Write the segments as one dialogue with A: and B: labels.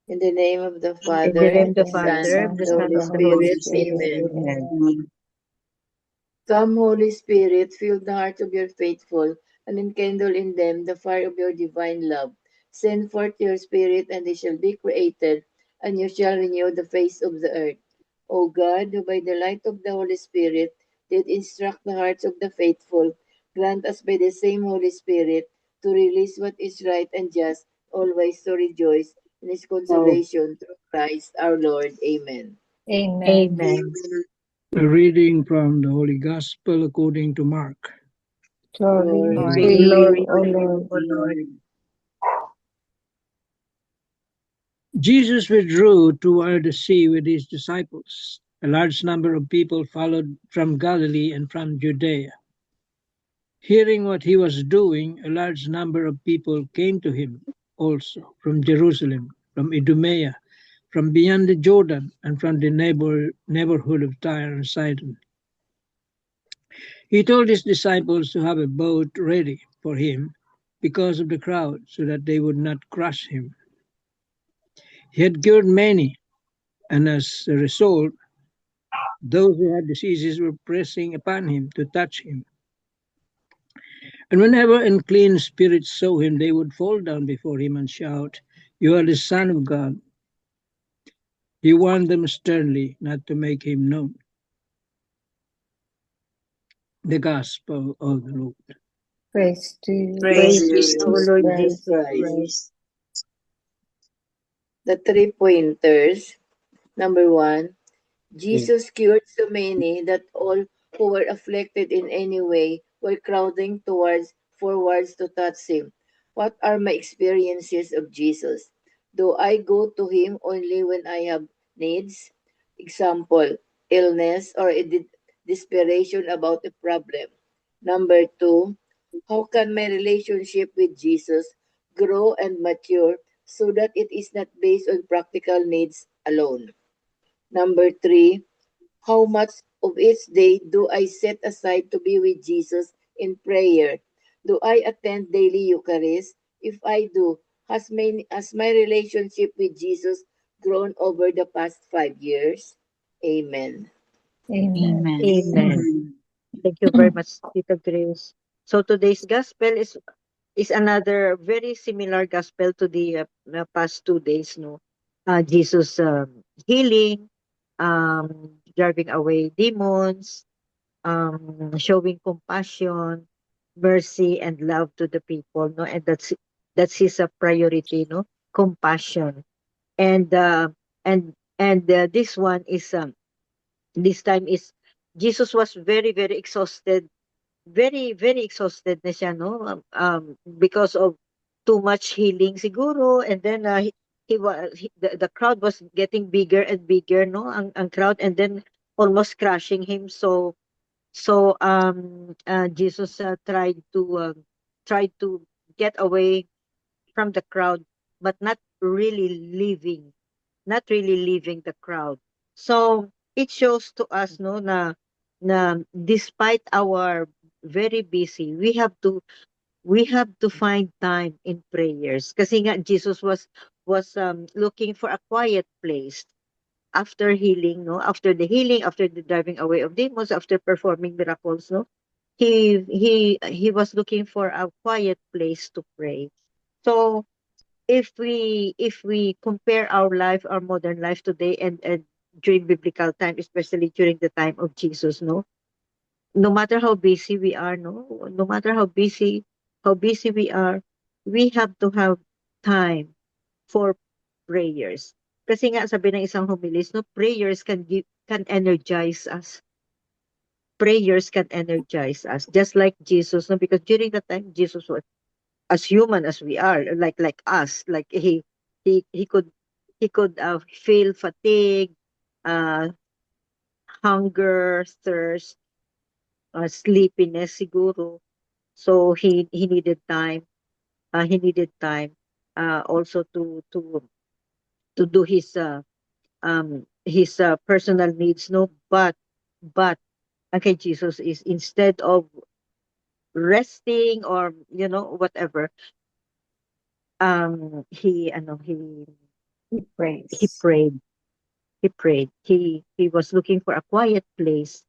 A: In the name of the
B: In the
A: Father,
B: name of the
A: the Son,
B: Father,
A: and
B: the
A: the
B: Son,
A: Holy
B: and the Holy
A: Spirit.
B: Spirit.
A: Amen.
B: Amen.
A: Come, Holy Spirit, fill the hearts of your faithful, and enkindle in them the fire of your divine love. Send forth your Spirit, and they shall be created, and you shall renew the face of the earth. O God, who by the light of the Holy Spirit did instruct the hearts of the faithful, grant us by the same Holy Spirit to release what is right and just, always to rejoice in his consolation through Christ our Lord. Amen.
C: Amen.
B: Amen.
D: A reading from the Holy Gospel according to Mark.
C: Glory
A: Glory
C: to
A: to
C: you,
B: Glory
A: you,
C: O
B: to you,
C: Lord.
B: O Lord.
D: Jesus withdrew toward the sea with his disciples. A large number of people followed from Galilee and from Judea. Hearing what he was doing, a large number of people came to him also from Jerusalem, from Idumea, from beyond the Jordan, and from the neighborhood of Tyre and Sidon. He told his disciples to have a boat ready for him because of the crowd, so that they would not crush him. He had cured many, and as a result, those who had diseases were pressing upon him to touch him. And whenever unclean spirits saw him, they would fall down before him and shout, "You are the Son of God." He warned them sternly not to make him known. The Gospel of the Lord.
C: Praise to you,
A: praise
B: Praise
C: Lord
B: to
A: you,
B: you,
C: Jesus
B: Lord
A: Jesus
C: Christ.
B: Jesus
A: Christ.
B: Christ.
A: The three pointers. Number one, Jesus cured so many that all who were afflicted in any way were crowding forwards to touch him. What are my experiences of Jesus? Do I go to him only when I have needs? Example, illness or desperation about a problem. Number two, how can my relationship with Jesus grow and mature so that it is not based on practical needs alone? Number three, how much of each day do I set aside to be with Jesus in prayer? Do I attend daily Eucharist? If I do, has my relationship with Jesus grown over the past 5 years? Amen.
C: Amen.
B: Amen. Thank you very much, Tita Grace. So today's gospel is another very similar gospel to the past 2 days. No, Jesus healing, driving away demons, showing compassion, mercy, and love to the people. No, and that's his priority. No, compassion, and this one is this time is Jesus was very exhausted, very exhausted na siya, no, because of too much healing siguro, and then the crowd was getting bigger and bigger, no, ang crowd, and then almost crushing him. Jesus tried to get away from the crowd, but not really leaving the crowd. So it shows to us, no, na despite our very busy, we have to find time in prayers. Kasi nga Jesus was looking for a quiet place after healing, no, after the healing, after the driving away of demons, after performing miracles, no, he was looking for a quiet place to pray. So if we compare our life, our modern life today, and during biblical time, especially during the time of Jesus, no, no matter how busy we are, no matter how busy we are, we have to have time for prayers. Kasi nga sabi ng isang homilist, no, can energize us. Prayers can energize us, just like Jesus, no, because during that time Jesus was as human as we are, like us, like he could feel fatigue, uh hunger, thirst, sleepiness siguro. So he needed time also to do his personal needs, no, but okay, Jesus is, instead of resting or whatever, he
C: He prays.
B: He prayed. He prayed. He was looking for a quiet place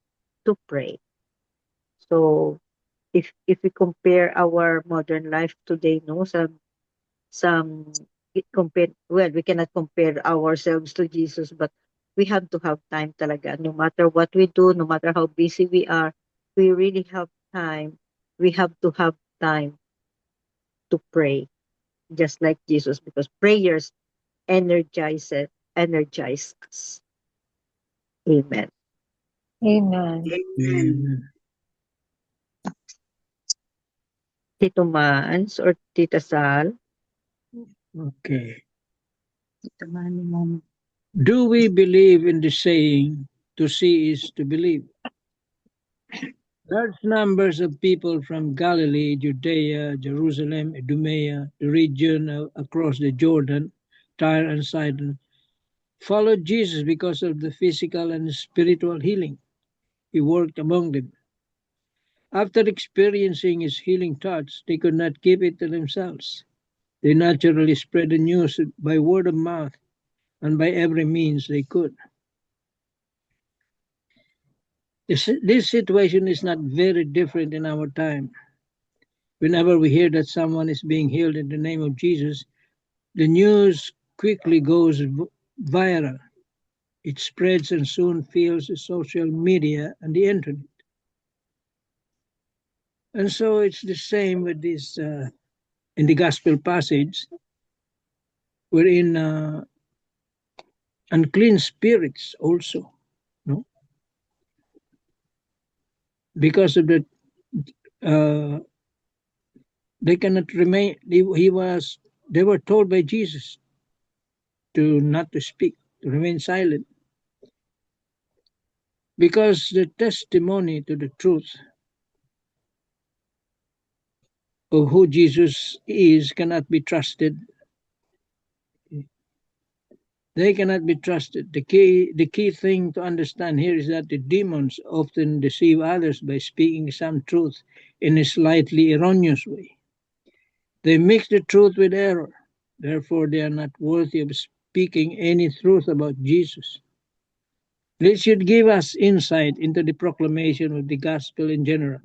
B: to pray. So if we compare our modern life today, no, some it compare, well, we cannot compare ourselves to Jesus, but we have to have time talaga. No matter what we do, no matter how busy we are, we really have time. We have to have time to pray, just like Jesus, because prayers energize us. Amen.
C: Amen.
D: Amen.
B: Tito Mans or Tita Sal?
D: Okay.
E: Ito nga ni Mama.
D: Do we believe in the saying, to see is to believe? Large numbers of people from Galilee, Judea, Jerusalem, Idumea, the region across the Jordan, Tyre and Sidon, followed Jesus because of the physical and spiritual healing. He worked among them. After experiencing his healing touch, they could not keep it to themselves. They naturally spread the news by word of mouth and by every means they could. This situation is not very different in our time. Whenever we hear that someone is being healed in the name of Jesus, the news quickly goes viral. It spreads and soon fills the social media and the internet. And so it's the same with this in the gospel passage, wherein unclean spirits also, no, because of the uh, they cannot remain. They were told by Jesus to not to speak, to remain silent, because the testimony to the truth of who Jesus is cannot be trusted. They cannot be trusted. The key thing to understand here is that the demons often deceive others by speaking some truth in a slightly erroneous way. They mix the truth with error. Therefore, they are not worthy of speaking any truth about Jesus. This should give us insight into the proclamation of the gospel in general.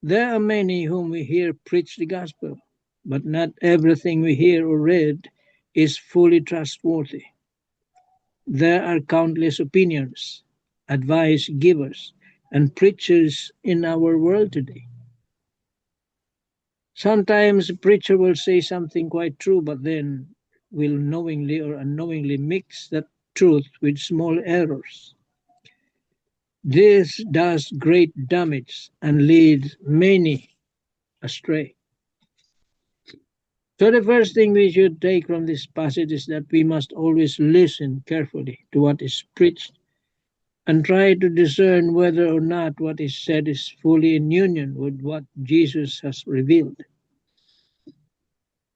D: There are many whom we hear preach the gospel, but not everything we hear or read is fully trustworthy. There are countless opinions, advice givers, and preachers in our world today. Sometimes a preacher will say something quite true, but then will knowingly or unknowingly mix that truth with small errors. This does great damage and leads many astray. So, the first thing we should take from this passage is that we must always listen carefully to what is preached and try to discern whether or not what is said is fully in union with what Jesus has revealed.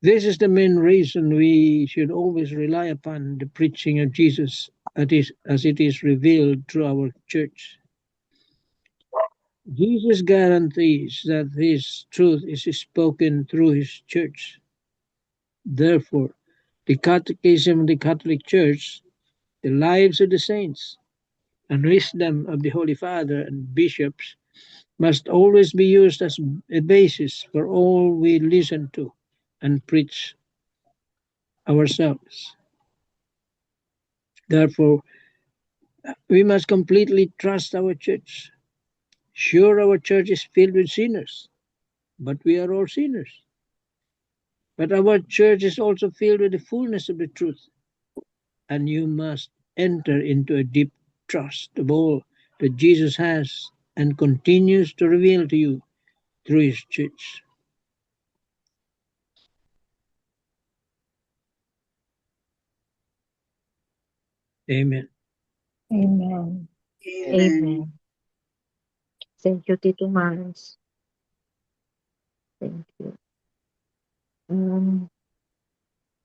D: This is the main reason we should always rely upon the preaching of Jesus as it is revealed through our church. Jesus guarantees that his truth is spoken through his church. Therefore, the Catechism of the Catholic Church, the lives of the saints, and wisdom of the Holy Father and bishops must always be used as a basis for all we listen to and preach ourselves. Therefore, we must completely trust our church. Sure, our church is filled with sinners, but we are all sinners. But our church is also filled with the fullness of the truth, and you must enter into a deep trust of all that Jesus has and continues to reveal to you through his church. Amen.
C: Amen.
B: Amen. Thank you, Tito Mans. Thank you.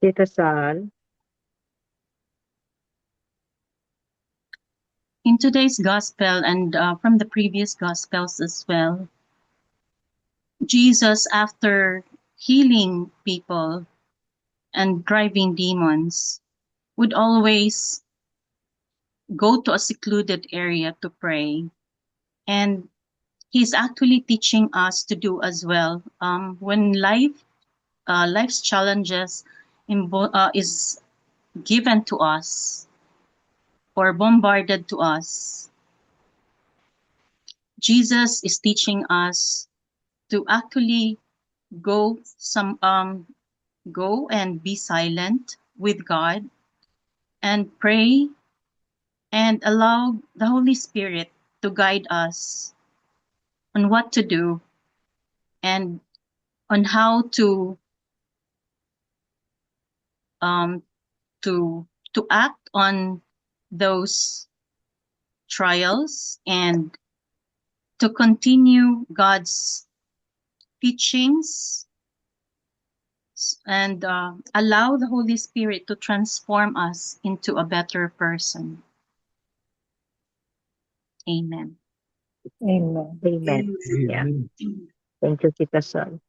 B: Tita Sal?
E: In today's gospel and from the previous gospels as well, Jesus, after healing people, and driving demons, would always go to a secluded area to pray. And he's actually teaching us to do as well. When life's challenges is given to us or bombarded to us, Jesus is teaching us to actually go go and be silent with God and pray and allow the Holy Spirit to guide us on what to do and on how um to act on those trials and to continue God's teachings and allow the Holy Spirit to transform us into a better person. Amen.
C: Amen.
B: Amen. Yeah.
D: Amen.
B: Thank you, Tita Sol.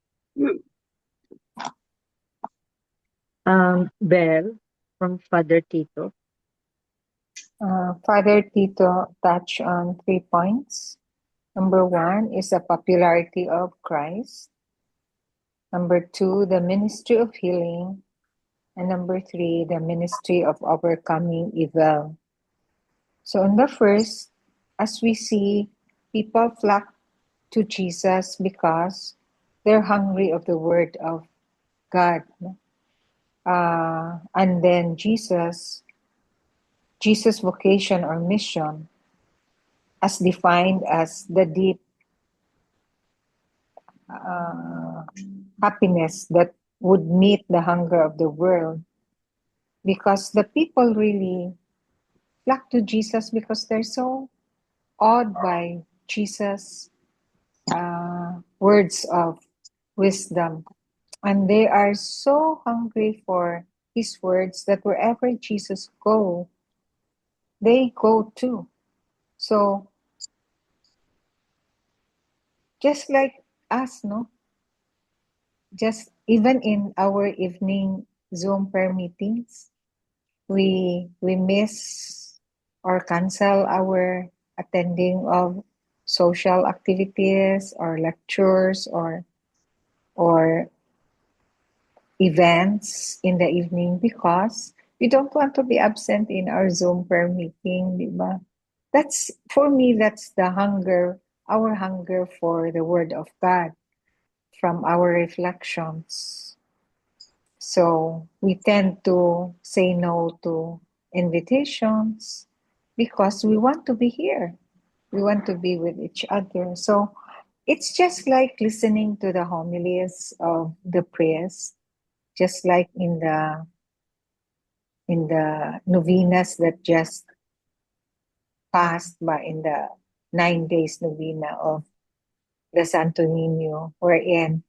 B: Bell from Father Tito.
C: Father Tito touched on 3 points. Number 1 is the popularity of Christ. Number 2, the ministry of healing. And number 3, the ministry of overcoming evil. So in the first, as we see, people flock to Jesus because they're hungry of the word of God. And then Jesus' vocation or mission, as defined as the deep happiness that would meet the hunger of the world, because the people really flock to Jesus because they're so awed by Jesus' words of wisdom. And they are so hungry for his words that wherever Jesus go, they go too. So just like us, no? Just even in our evening Zoom prayer meetings, we miss or cancel our attending of social activities or lectures or events in the evening because we don't want to be absent in our Zoom prayer meeting, di ba? That's, for me, that's the hunger, our hunger for the Word of God from our reflections. So we tend to say no to invitations because we want to be here. We want to be with each other. So it's just like listening to the homilies of the priest, just like in the novenas that just passed by, in the 9 days novena of the Santo Niño, wherein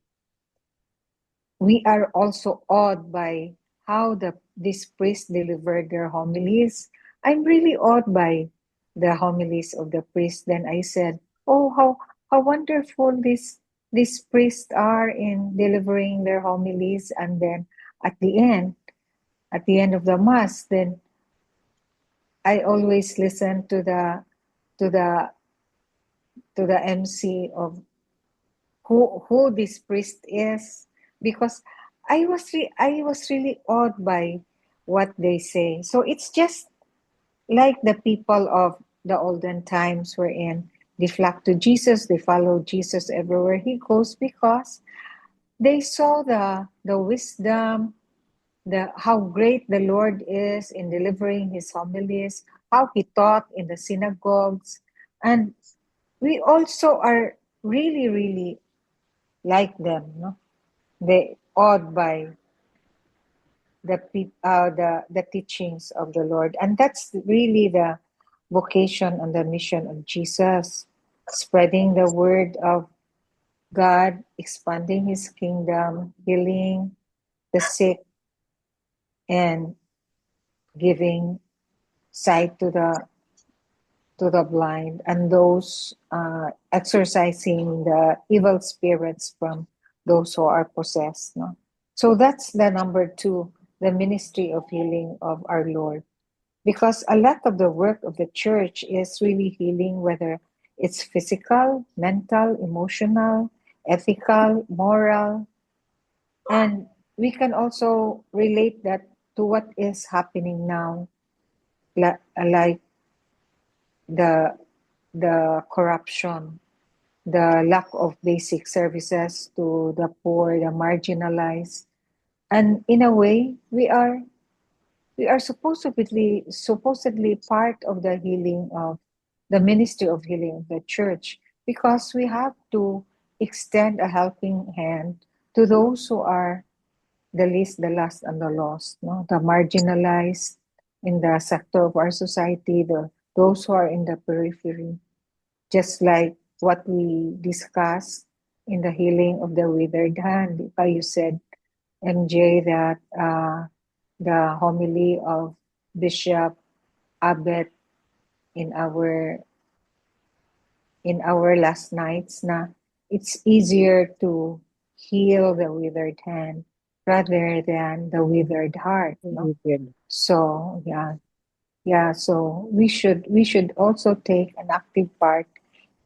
C: we are also awed by how these priests delivered their homilies. I'm really awed by the homilies of the priests. Then I said, "Oh, how wonderful these priests are in delivering their homilies." And then at the end of the mass, then I always listen to the MC of who this priest is, because I was really awed by what they say. So it's just like the people of the olden times wherein they flock to Jesus, they follow Jesus everywhere he goes because they saw the wisdom, how great the Lord is in delivering his homilies, how he taught in the synagogues. And we also are really, really like them, no? They awed by the teachings of the Lord. And that's really the vocation and the mission of Jesus, spreading the word of God, expanding his kingdom, healing the sick, and giving sight to the blind, and those exorcising the evil spirits from those who are possessed. No? So that's the number 2 the ministry of healing of our Lord. Because a lot of the work of the church is really healing, whether it's physical, mental, emotional, ethical, moral. And we can also relate that to what is happening now, like the corruption, the lack of basic services to the poor, the marginalized. And in a way, we are supposedly part of the healing of the ministry of healing of the church, because we have to extend a helping hand to those who are the least, the last, and the lost, no? The marginalized in the sector of our society, those who are in the periphery, just like what we discussed in the healing of the withered hand. You said, MJ, that the homily of Bishop Abet in our last nights, na it's easier to heal the withered hand rather than the withered heart, no? So so we should also take an active part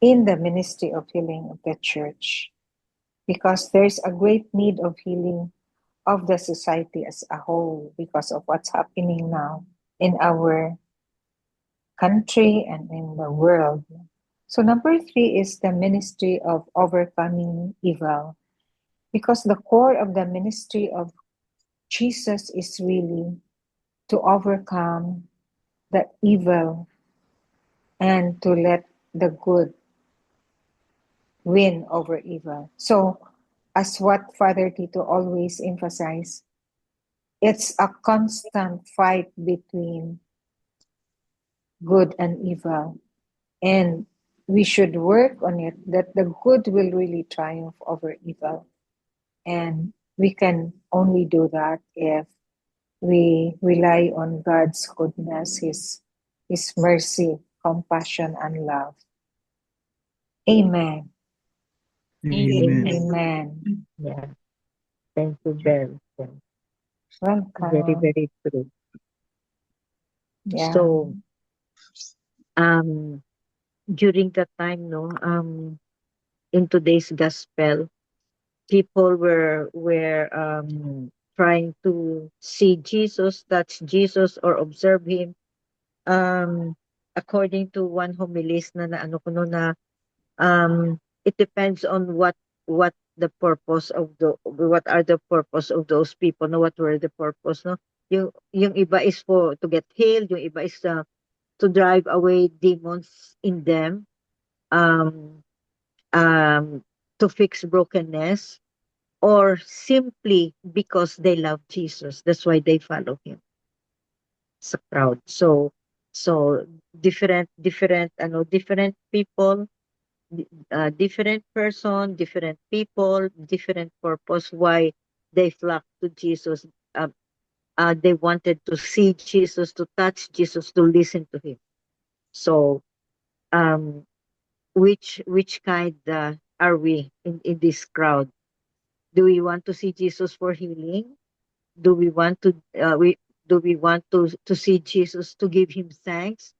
C: in the ministry of healing of the church, because there's a great need of healing of the society as a whole because of what's happening now in our country and in the world. So number 3 is the ministry of overcoming evil, because the core of the ministry of Jesus is really to overcome the evil and to let the good win over evil. So as what Father Tito always emphasized, it's a constant fight between good and evil. And we should work on it, that the good will really triumph over evil. And we can only do that if we rely on God's goodness, His mercy, compassion, and love. Amen.
D: Amen.
C: Amen.
B: Yeah. Thank you very much. Very,
C: Welcome.
B: very true.
C: Yeah.
B: So, during that time, no, in today's gospel, people were trying to see Jesus, touch Jesus, or observe him. According to one homilist na ano ko no, na it depends on what the purpose of what are the purpose of those people, no, what were the purpose, no. Yung iba is for to get healed, yung iba is to drive away demons in them, um to fix brokenness, or simply because they love Jesus. That's why they follow him sa crowd. So different people, different person, different people, different purpose why they flock to Jesus. They wanted to see Jesus, to touch Jesus, to listen to him. So, um, which kind are we in this crowd? Do we want to see Jesus for healing? Do we want to see Jesus to give him thanks,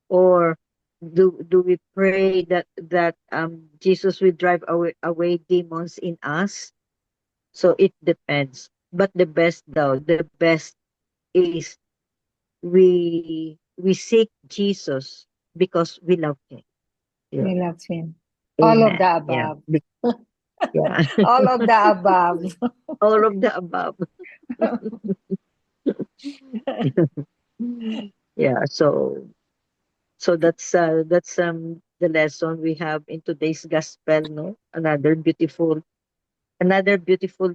B: or do we pray that Jesus will drive away demons in us? So it depends. But the best is we seek Jesus because we love him. Yeah.
C: We love him. All of
B: Amen.
C: the
B: Yeah.
C: above.
B: Yeah.
C: All of the above.
B: All of the above. Yeah. So that's the lesson we have in today's gospel, no? Another beautiful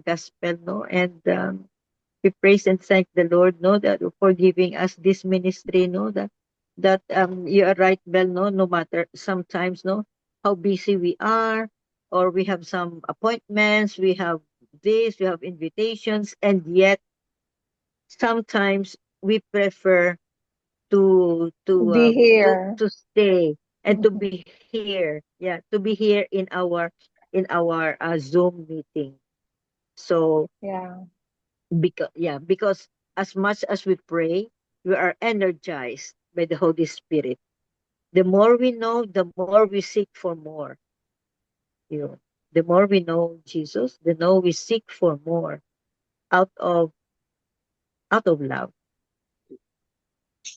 B: gospel, no? And we praise and thank the Lord, no, that for giving us this ministry, no, that you are right, Bel, no, no matter sometimes, no, how busy we are, or we have some appointments, we have this, we have invitations, and yet sometimes we prefer
C: Be here.
B: to stay and to be here, yeah, to be here in our Zoom meeting. So
C: Yeah.
B: because as much as we pray, we are energized by the Holy Spirit. The more we know, the more we seek for more. You know, the more we know Jesus, the more we seek for more out of out of love,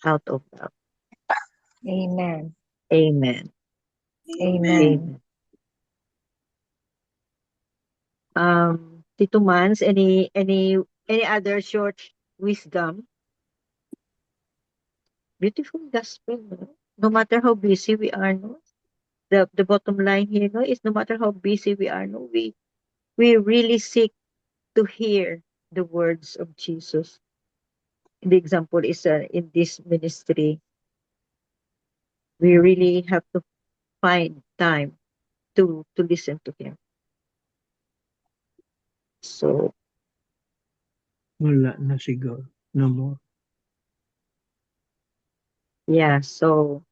B: out of love.
C: Amen.
B: Amen.
C: Amen.
B: Tito Mans, any other short wisdom? Beautiful gospel, no? No matter how busy we are, no? The bottom line here, no, is no matter how busy we are, no, we really seek to hear the words of Jesus. The example is in this ministry, we really have to find time to listen to him. So
D: Wala na siguro. No more.
B: yeah, so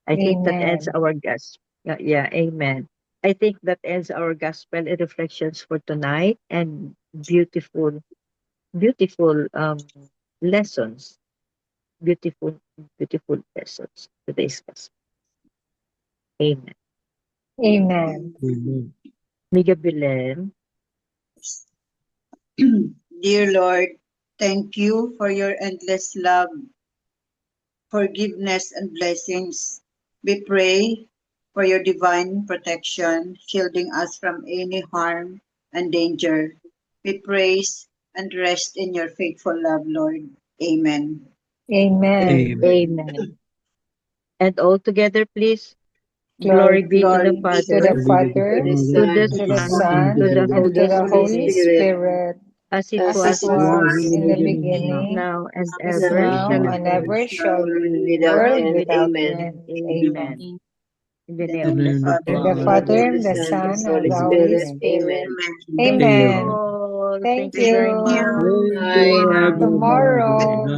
B: I think that ends
C: Amen.
B: our gospel. Yeah, amen. I think that ends our gospel reflections for tonight, and beautiful, beautiful lessons. Beautiful, beautiful lessons. Today's gospel. Amen.
C: Amen.
D: Amen.
B: Miga Belen.
F: Dear Lord, thank you for your endless love, forgiveness, and blessings. We pray for your divine protection, shielding us from any harm and danger. We praise and rest in your faithful love, Lord. Amen.
C: Amen.
D: Amen.
B: Amen. And all together, please. Glory
C: Glory
B: be to the
F: Glory be
C: to
F: to
C: the
B: Father,
F: the
A: To
C: Father,
A: the
F: Father,
B: to
A: Son,
B: the
C: to the
F: the
B: Son,
F: Son,
B: to
C: Son,
B: the
C: and
A: and
B: Holy
C: to
A: the
C: the
A: Holy
C: Holy
B: Spirit,
A: Spirit,
C: Spirit,
B: as it
A: as it
C: as
B: was
C: it
B: in
A: was
B: the
A: in
C: was
A: the
C: in the
B: beginning,
A: beginning,
B: is
C: beginning,
B: now, and
C: is
A: now
B: ever
A: and
C: now,
B: shall
C: and
A: ever,
B: be,
C: ever shall
A: world
C: be,
A: without
B: world
C: world
A: end.
B: without
C: without
A: Amen.
B: end.
C: end.
B: Amen.
C: Amen.
E: Amen.
B: In the
F: in the
B: name
F: name
B: of
F: of
B: the
F: the
D: In the name of
B: Father,
D: the
C: In
F: Father,
C: the
A: And
F: and
A: the
F: of the
A: name
B: and
A: of
C: Father,
B: of
A: the
C: and
B: the
C: the
F: Son,
A: Son,
B: Son,
A: and
C: Son,
A: the
C: and
A: Holy
C: the
B: and
C: Holy
A: Spirit.
B: Amen.
C: Spirit.
A: Amen.
F: Amen.
B: Thank you
C: Amen.
B: all. Thank
C: Thank
B: you very
C: you.
B: much.
D: Thank you,
C: Tomorrow.
D: everybody. God